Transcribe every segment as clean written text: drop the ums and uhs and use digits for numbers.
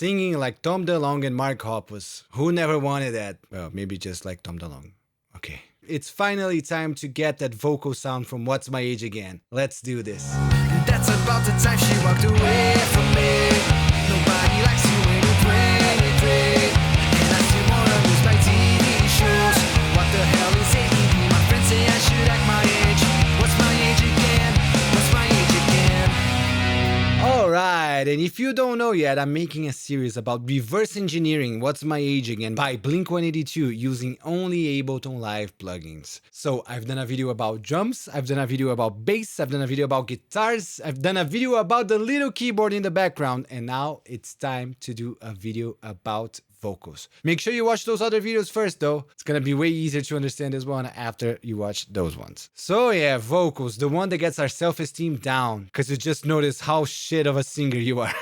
singing like Tom DeLonge and Mark Hoppus. Who never wanted that? Well, maybe just like Tom DeLonge. Okay. It's finally time to get that vocal sound from What's My Age Again. Let's do this. That's about the time she walked away from me. Nobody likes you when you're 23. And I still wanna lose my TV shows. What the hell is ADD? My friends say I should act my age. What's my age again? What's my age again? Alright, and if you don't know yet, I'm making a series about reverse engineering What's My Age Again by BLINK-182 using only Ableton Live plugins. So I've done a video about drums, I've done a video about bass, I've done a video about guitars, I've done a video about the little keyboard in the background, and now it's time to do a video about vocals. Make sure you watch those other videos first though. It's gonna be way easier to understand this one after you watch those ones. So yeah, vocals, the one that gets our self-esteem down because you just notice how shit of a singer you are.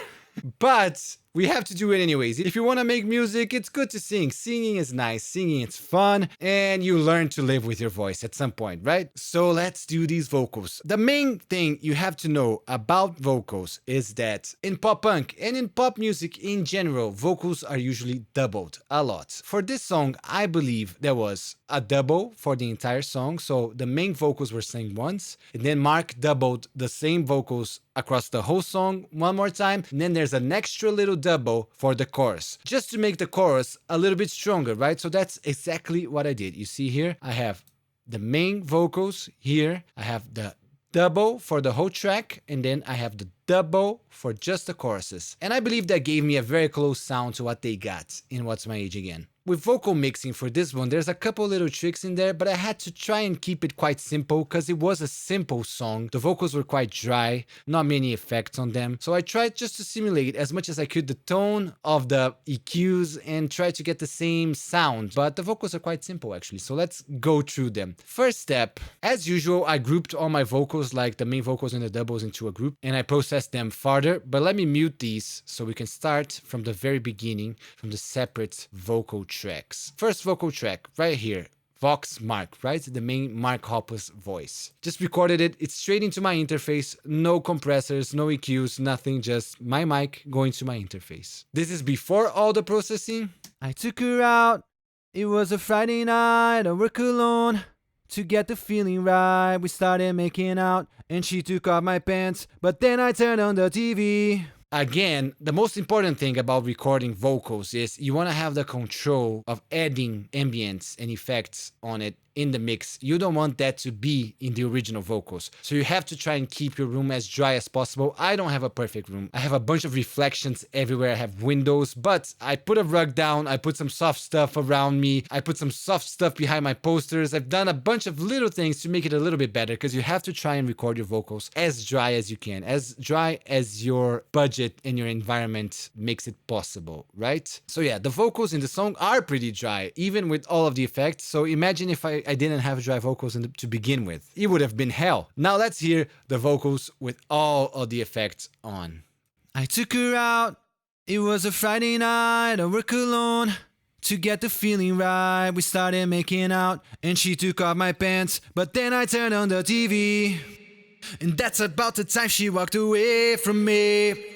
But we have to do it anyways. If you want to make music, it's good to sing. Singing is nice, singing is fun, and you learn to live with your voice at some point, right? So let's do these vocals. The main thing you have to know about vocals is that in pop punk and in pop music in general, vocals are usually doubled a lot. For this song, I believe there was a double for the entire song, so the main vocals were sang once, and then Mark doubled the same vocals across the whole song one more time, and then there's an extra little double for the chorus, just to make the chorus a little bit stronger, right? So that's exactly what I did. You see here, I have the main vocals here, I have the double for the whole track, and then I have the double for just the choruses. And I believe that gave me a very close sound to what they got in What's My Age Again. With vocal mixing for this one, there's a couple little tricks in there, but I had to try and keep it quite simple because it was a simple song. The vocals were quite dry, not many effects on them. So I tried just to simulate as much as I could the tone of the EQs and try to get the same sound. But the vocals are quite simple actually, so let's go through them. First step, as usual, I grouped all my vocals, like the main vocals and the doubles, into a group, and I processed them farther. But let me mute these so we can start from the very beginning, from the separate vocal tracks. First vocal track right here, Vox Mark, right? The main Mark Hoppus voice. Just recorded it, it's straight into my interface, no compressors, no EQs, nothing, just my mic going to my interface. This is before all the processing. I took her out, it was a Friday night, I work alone. To get the feeling right, we started making out, and she took off my pants, but then I turned on the TV. Again, the most important thing about recording vocals is you want to have the control of adding ambience and effects on it in the mix. You don't want that to be in the original vocals. So you have to try and keep your room as dry as possible. I don't have a perfect room. I have a bunch of reflections everywhere. I have windows, but I put a rug down. I put some soft stuff around me. I put some soft stuff behind my posters. I've done a bunch of little things to make it a little bit better because you have to try and record your vocals as dry as you can, as dry as your budget and your environment makes it possible, right? So yeah, the vocals in the song are pretty dry, even with all of the effects. So imagine if I didn't have dry vocals to begin with. It would have been hell. Now let's hear the vocals with all of the effects on. I took her out, it was a Friday night, I work alone. To get the feeling right, we started making out, and she took off my pants, but then I turned on the TV. And that's about the time she walked away from me.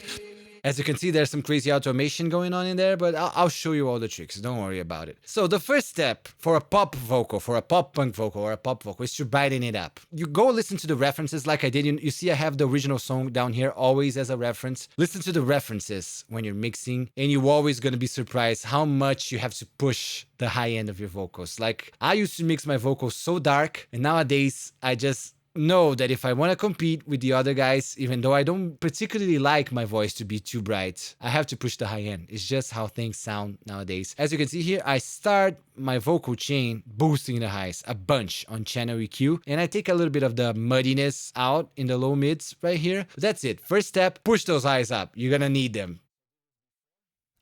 As you can see, there's some crazy automation going on in there, but I'll show you all the tricks. Don't worry about it. So the first step for a pop vocal, for a pop punk vocal or a pop vocal is to brighten it up. You go listen to the references like I did. You see I have the original song down here always as a reference. Listen to the references when you're mixing, and you're always going to be surprised how much you have to push the high end of your vocals. Like I used to mix my vocals so dark, and nowadays I just know that if I want to compete with the other guys, even though I don't particularly like my voice to be too bright, I have to push the high end. It's just how things sound nowadays. As you can see here, I start my vocal chain boosting the highs a bunch on channel EQ, and I take a little bit of the muddiness out in the low mids right here. That's it. First step, push those highs up. You're gonna need them.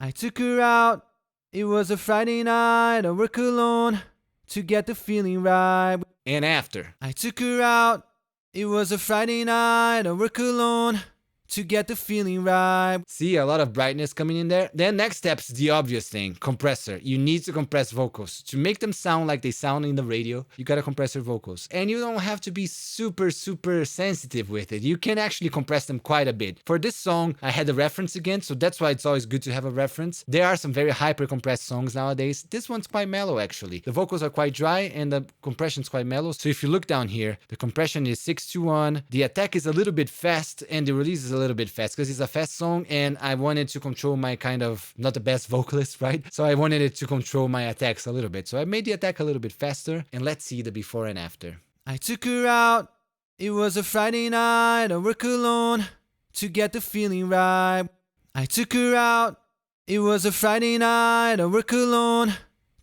I took her out, it was a Friday night, I work alone. To get the feeling right. And after. I took her out, it was a Friday night, I work alone. to get the feeling right. See, a lot of brightness coming in there. Then next step's the obvious thing, compressor. You need to compress vocals. To make them sound like they sound in the radio, you gotta compress your vocals. And you don't have to be super sensitive with it. You can actually compress them quite a bit. For this song, I had a reference again, so that's why it's always good to have a reference. There are some very hyper compressed songs nowadays. This one's quite mellow actually. The vocals are quite dry and the compression's quite mellow. So if you look down here, the compression is 6:1. The attack is a little bit fast and the release is a little bit fast because it's a fast song and I wanted to control my kind of, not the best vocalist, right? So I wanted it to control my attacks a little bit. So I made the attack a little bit faster, and let's see the before and after. I took her out, it was a Friday night, I work alone to get the feeling right. I took her out, it was a Friday night, I work alone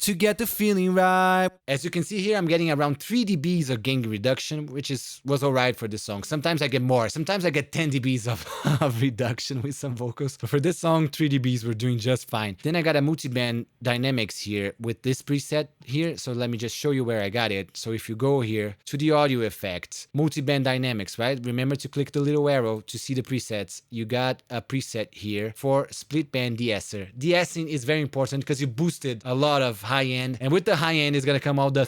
to get the feeling right. As you can see here, I'm getting around 3 dBs of gain reduction, which was alright for this song. Sometimes I get more. Sometimes I get 10 dBs of reduction with some vocals. But for this song, 3 dBs were doing just fine. Then I got a multiband dynamics here with this preset here. So let me just show you where I got it. So if you go here to the audio effects, multiband dynamics, right? Remember to click the little arrow to see the presets. You got a preset here for split band De-Esser. De-Essing is very important because you boosted a lot of high end, and with the high end is gonna come all the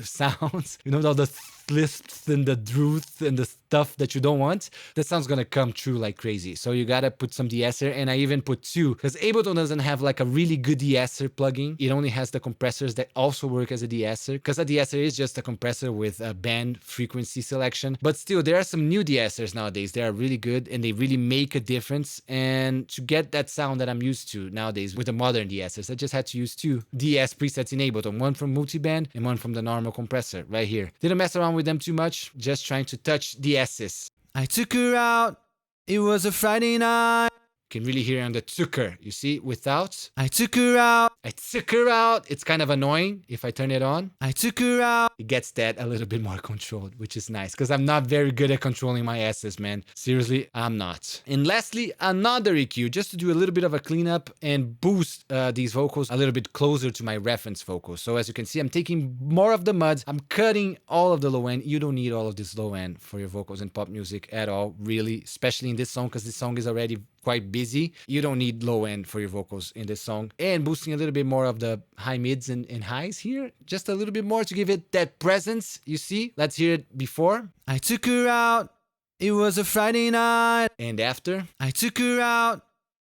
sounds, you know, all the lisps and the druth and the stuff that you don't want. That sound's gonna come true like crazy. So you gotta put some De-Esser, and I even put 2 because Ableton doesn't have like a really good De-Esser plugin. It only has the compressors that also work as a De-Esser, because a De-Esser is just a compressor with a band frequency selection. But still, there are some new De-Essers nowadays. They are really good and they really make a difference. And to get that sound that I'm used to nowadays with the modern De-Essers, I just had to use 2 DS presets in Ableton, one from multiband and one from the normal compressor right here. Didn't mess around with them too much, just trying to touch the S's. I took her out, it was a Friday night. You can really hear on the tucker, you see, without. I took her out, I took her out. It's kind of annoying if I turn it on. I took her out. It gets that a little bit more controlled, which is nice because I'm not very good at controlling my S's, man. Seriously, I'm not. And lastly, another EQ just to do a little bit of a cleanup and boost these vocals a little bit closer to my reference vocals. So as you can see, I'm taking more of the muds. I'm cutting all of the low end. You don't need all of this low end for your vocals in pop music at all, really, especially in this song because this song is already quite busy. You don't need low end for your vocals in this song. And boosting a little bit more of the high mids and highs here. Just a little bit more to give it that presence, you see? Let's hear it before. I took her out, it was a Friday night. And after. I took her out,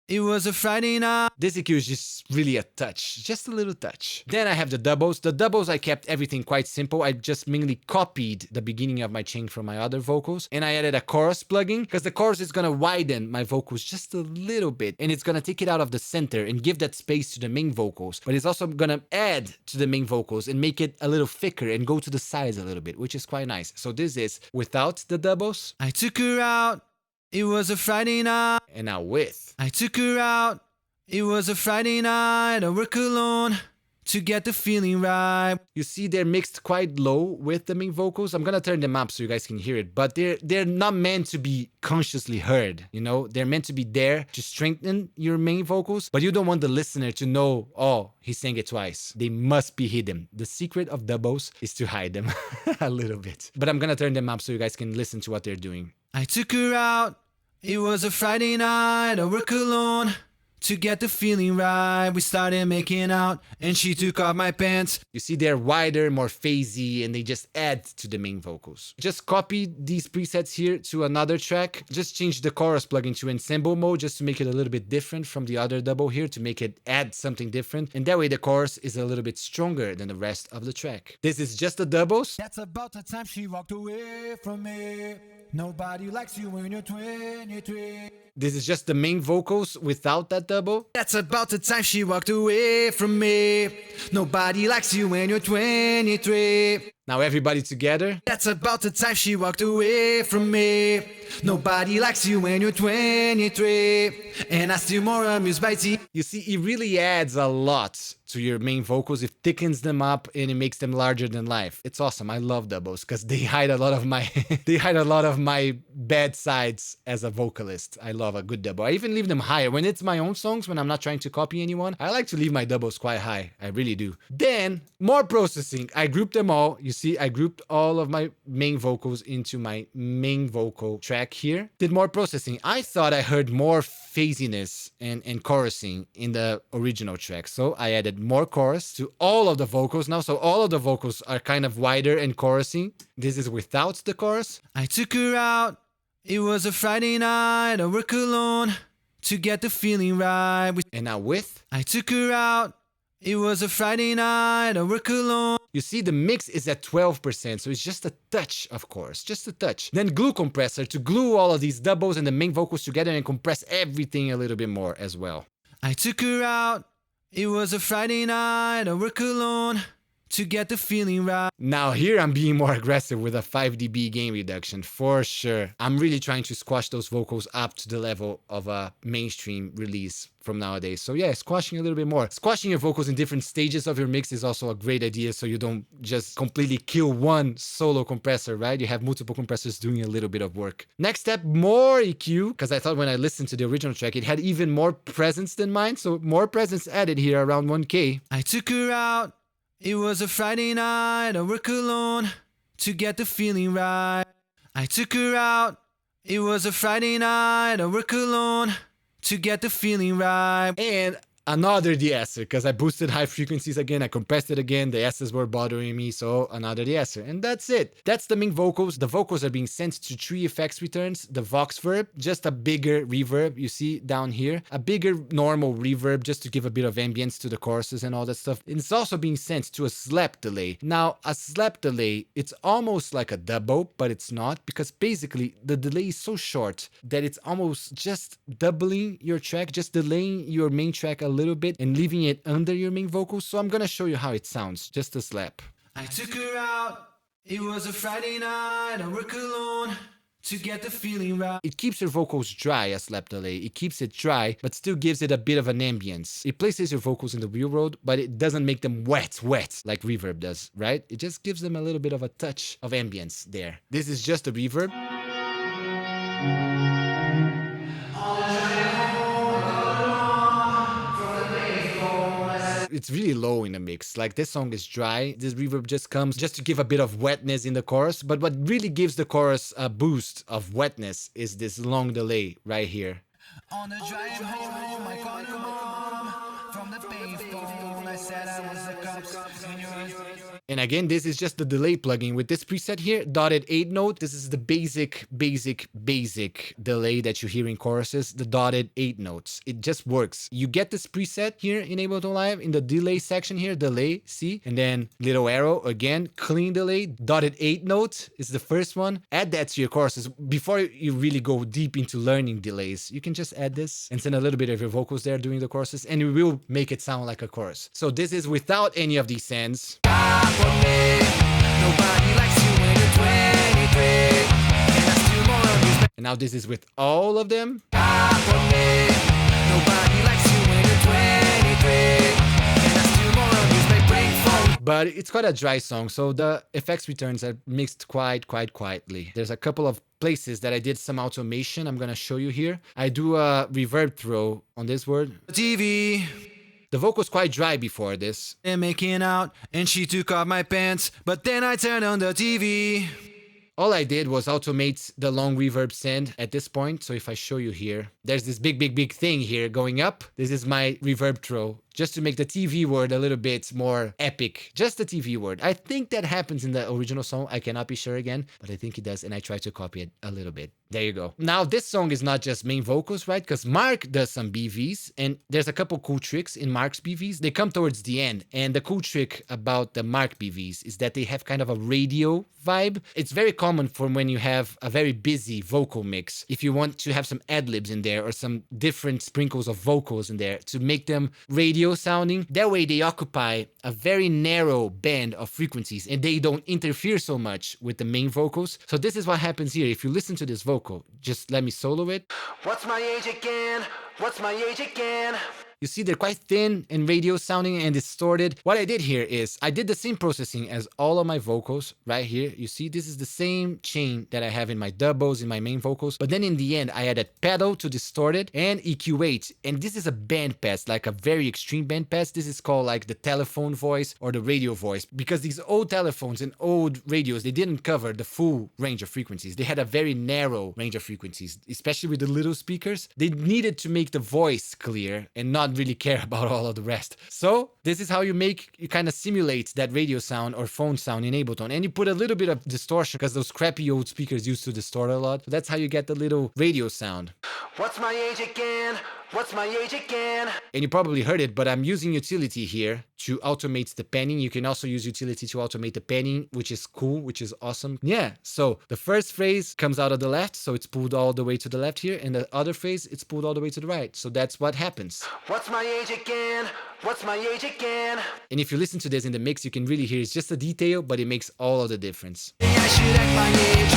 it was a Friday night. This EQ is just really a touch, just a little touch. Then I have the doubles. The doubles, I kept everything quite simple. I just mainly copied the beginning of my chain from my other vocals. And I added a chorus plugin because the chorus is going to widen my vocals just a little bit. And it's going to take it out of the center and give that space to the main vocals. But it's also going to add to the main vocals and make it a little thicker and go to the sides a little bit, which is quite nice. So this is without the doubles. I took her out, it was a Friday night. And now with. I took her out, it was a Friday night. I work alone to get the feeling right. You see they're mixed quite low with the main vocals. I'm gonna turn them up so you guys can hear it, but they're not meant to be consciously heard, you know? They're meant to be there to strengthen your main vocals, but you don't want the listener to know, oh, he sang it twice. They must be hidden. The secret of doubles is to hide them a little bit. But I'm gonna turn them up so you guys can listen to what they're doing. I took her out, it was a Friday night. I work alone to get the feeling right. We started making out and she took off my pants. You see they're wider, more phasey, and they just add to the main vocals. Just copy these presets here to another track. Just change the chorus plugin to ensemble mode just to make it a little bit different from the other double here, to make it add something different. And that way the chorus is a little bit stronger than the rest of the track. This is just the doubles. That's about the time she walked away from me. Nobody likes you when you're 23. This is just the main vocals without that double. That's about the time she walked away from me. Nobody likes you when you're 23. Now everybody together. That's about the time she walked away from me. Nobody likes you when you're 23. And I'm still more amused by tea. You see, it really adds a lot to your main vocals. It thickens them up and it makes them larger than life. It's awesome. I love doubles because they hide a lot of my they hide a lot of my bad sides as a vocalist. I love love a good double. I even leave them higher. When it's my own songs, when I'm not trying to copy anyone, I like to leave my doubles quite high. I really do. Then, more processing. I grouped them all. You see, I grouped all of my main vocals into my main vocal track here. Did more processing. I thought I heard more phasiness and chorusing in the original track. So I added more chorus to all of the vocals now. So all of the vocals are kind of wider and chorusing. This is without the chorus. I took her out. It was a Friday night. I work alone to get the feeling right. And now with. I took her out. It was a Friday night. I work alone. You see, the mix is at 12%, so it's just a touch, of course, just a touch. Then glue compressor to glue all of these doubles and the main vocals together and compress everything a little bit more as well. I took her out. It was a Friday night. I work alone to get the feeling right. Now here I'm being more aggressive with a 5 dB gain reduction, for sure. I'm really trying to squash those vocals up to the level of a mainstream release from nowadays. So yeah, squashing a little bit more. Squashing your vocals in different stages of your mix is also a great idea, so you don't just completely kill one solo compressor, right? You have multiple compressors doing a little bit of work. Next step, more EQ, because I thought when I listened to the original track, it had even more presence than mine, so more presence added here around 1K. I took her out. It was a Friday night. I work alone to get the feeling right. I took her out. It was a Friday night. I work alone to get the feeling right. And another De-Esser, because I boosted high frequencies again, I compressed it again, the S's were bothering me, so another De-Esser. And that's it. That's the main vocals. The vocals are being sent to 3 effects returns. The Vox verb, just a bigger reverb, you see down here. A bigger normal reverb, just to give a bit of ambience to the choruses and all that stuff. And it's also being sent to a slap delay. Now, a slap delay, it's almost like a double, but it's not, because basically the delay is so short that it's almost just doubling your track, just delaying your main track a little bit and leaving it under your main vocals. So I'm gonna show you how it sounds, just a slap. I took her out. It was a Friday night. I work alone to get the feeling right. It keeps your vocals dry, a slap delay. It keeps it dry, but still gives it a bit of an ambience. It places your vocals in the real world, but it doesn't make them wet like reverb does, right? It just gives them a little bit of a touch of ambience there. This is just a reverb. It's really low in the mix. Like, this song is dry. This reverb just comes just to give a bit of wetness in the chorus. But what really gives the chorus a boost of wetness is this long delay right here. On the drive home, I called her mom from the payphone. I said I was the cops in yours. And again, this is just the delay plugin with this preset here, dotted 8 note. This is the basic delay that you hear in choruses, the dotted 8 notes. It just works. You get this preset here in Ableton Live in the delay section here, delay, see? And then little arrow, again, clean delay, dotted 8 note is the first one. Add that to your choruses. Before you really go deep into learning delays, you can just add this and send a little bit of your vocals there doing the choruses, and it will make it sound like a chorus. So this is without any of these sends. And now this is with all of them. But it's quite a dry song, so the effects returns are mixed quite quietly. There's a couple of places that I did some automation I'm gonna show you here. I do a reverb throw on this word. TV. The vocal's quite dry before this. And making out, and she took off my pants, but then I turned on the TV. All I did was automate the long reverb send at this point. So if I show you here, there's this big thing here going up. This is my reverb throw, just to make the TV word a little bit more epic. Just the TV word. I think that happens in the original song. I cannot be sure again, but I think it does, and I try to copy it a little bit. There you go. Now, this song is not just main vocals, right? Because Mark does some BVs, and there's a couple cool tricks in Mark's BVs. They come towards the end, and the cool trick about the Mark BVs is that they have kind of a radio vibe. It's very common for when you have a very busy vocal mix. If you want to have some ad-libs in there or some different sprinkles of vocals in there to make them radio sounding, that way they occupy a very narrow band of frequencies and they don't interfere so much with the main vocals. So this is what happens here. If you listen to this vocal, just let me solo it. What's my age again? What's my age again? You see, they're quite thin and radio sounding and distorted. What I did here is I did the same processing as all of my vocals right here. You see, this is the same chain that I have in my doubles, in my main vocals. But then in the end, I added pedal to distort it and EQ8. And this is a band pass, like a very extreme band pass. This is called like the telephone voice or the radio voice, because these old telephones and old radios, they didn't cover the full range of frequencies. They had a very narrow range of frequencies, especially with the little speakers. They needed to make the voice clear and not really care about all of the rest. So this is how you kind of simulate that radio sound or phone sound in Ableton, and you put a little bit of distortion because those crappy old speakers used to distort a lot. So that's how you get the little radio sound. What's my age again? What's my age again? And you probably heard it, but I'm using utility here to automate the panning. You can also use utility to automate the panning, which is cool, which is awesome. Yeah, so the first phrase comes out of the left, so it's pulled all the way to the left here, and the other phrase, it's pulled all the way to the right. So that's what happens. What's my age again? What's my age again? And if you listen to this in the mix, you can really hear it's just a detail, but it makes all of the difference. I should act my age.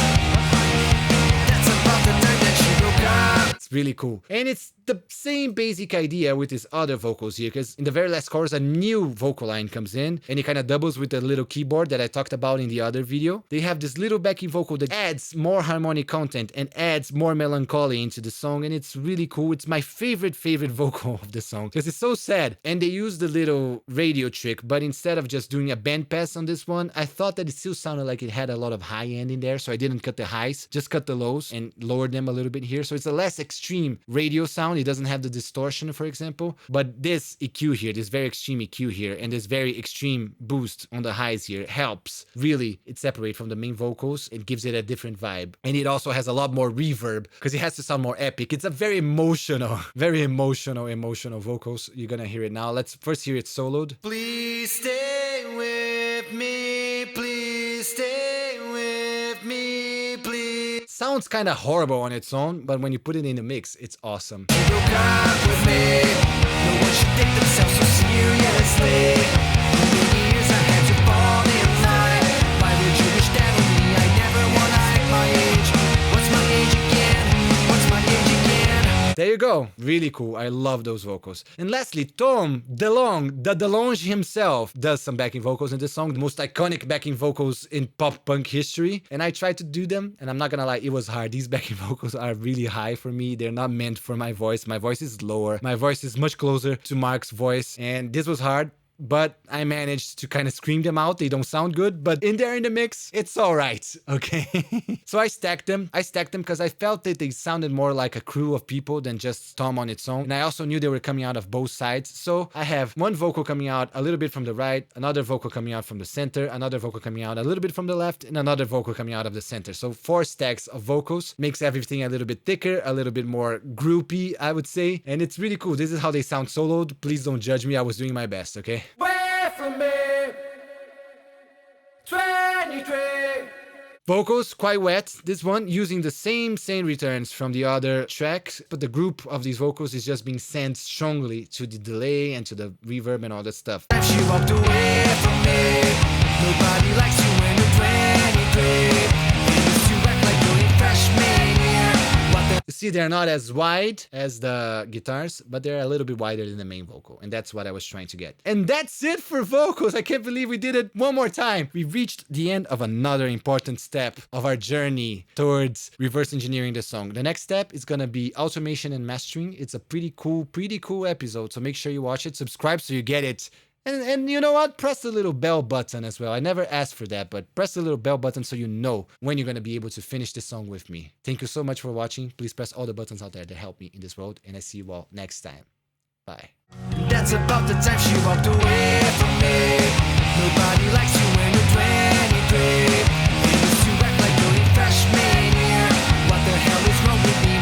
That's about the time that she broke up. It's really cool. And it's the same basic idea with his other vocals here, because in the very last chorus, a new vocal line comes in, and it kind of doubles with the little keyboard that I talked about in the other video. They have this little backing vocal that adds more harmonic content and adds more melancholy into the song, and it's really cool. It's my favorite vocal of the song, because it's so sad. And they use the little radio trick, but instead of just doing a band pass on this one, I thought that it still sounded like it had a lot of high end in there, so I didn't cut the highs, just cut the lows and lowered them a little bit here. So it's a less extreme radio sound. It doesn't have the distortion, for example, but this EQ here, this very extreme EQ here, and this very extreme boost on the highs here helps really it separate from the main vocals. It gives it a different vibe, and it also has a lot more reverb because it has to sound more epic. It's a very emotional vocals. You're gonna hear it now. Let's first hear it soloed. Please stay with me. Please stay with me. Please. Sounds kind of horrible on its own, but when you put it in the mix, it's awesome. You broke up with me. No one should take themselves so seriously. For many years I had to fall in line. Why would you wish that on me? I never wanna act my age. What's my age again? What's my age again? There you go. Really cool. I love those vocals. And lastly, Tom DeLonge, the Delonge himself, does some backing vocals in this song, the most iconic backing vocals in pop punk history. And I tried to do them, and I'm not gonna lie, it was hard. These backing vocals are really high for me. They're not meant for my voice. My voice is lower. My voice is much closer to Mark's voice, and this was hard. But I managed to kind of scream them out. They don't sound good, but in there in the mix, it's all right, okay? So I stacked them. Because I felt that they sounded more like a crew of people than just Tom on its own. And I also knew they were coming out of both sides. So I have one vocal coming out a little bit from the right, another vocal coming out from the center, another vocal coming out a little bit from the left, and another vocal coming out of the center. So 4 stacks of vocals makes everything a little bit thicker, a little bit more groupy, I would say. And it's really cool. This is how they sound soloed. Please don't judge me. I was doing my best, okay? Where from me? 23. Vocals quite wet. This one using the same returns from the other tracks, but the group of these vocals is just being sent strongly to the delay and to the reverb and all that stuff. She walked away from me. Nobody likes you when you're 23. You used to act like you're a freshman year. What the You see, they're not as wide as the guitars, but they're a little bit wider than the main vocal, and that's what I was trying to get. And that's it for vocals. I can't believe we did it one more time. We reached the end of another important step of our journey towards reverse engineering the song. The next step is gonna be automation and mastering. It's a pretty cool episode, so make sure you watch it. Subscribe so you get it. And you know what? Press the little bell button as well. I never asked for that, but press the little bell button so you know when you're going to be able to finish this song with me. Thank you so much for watching. Please press all the buttons out there that help me in this road, and I see you all next time. Bye. That's about the time she walked away from me. Nobody likes you when you're 23. You used to act like you're a freshman year. What the hell is wrong with me?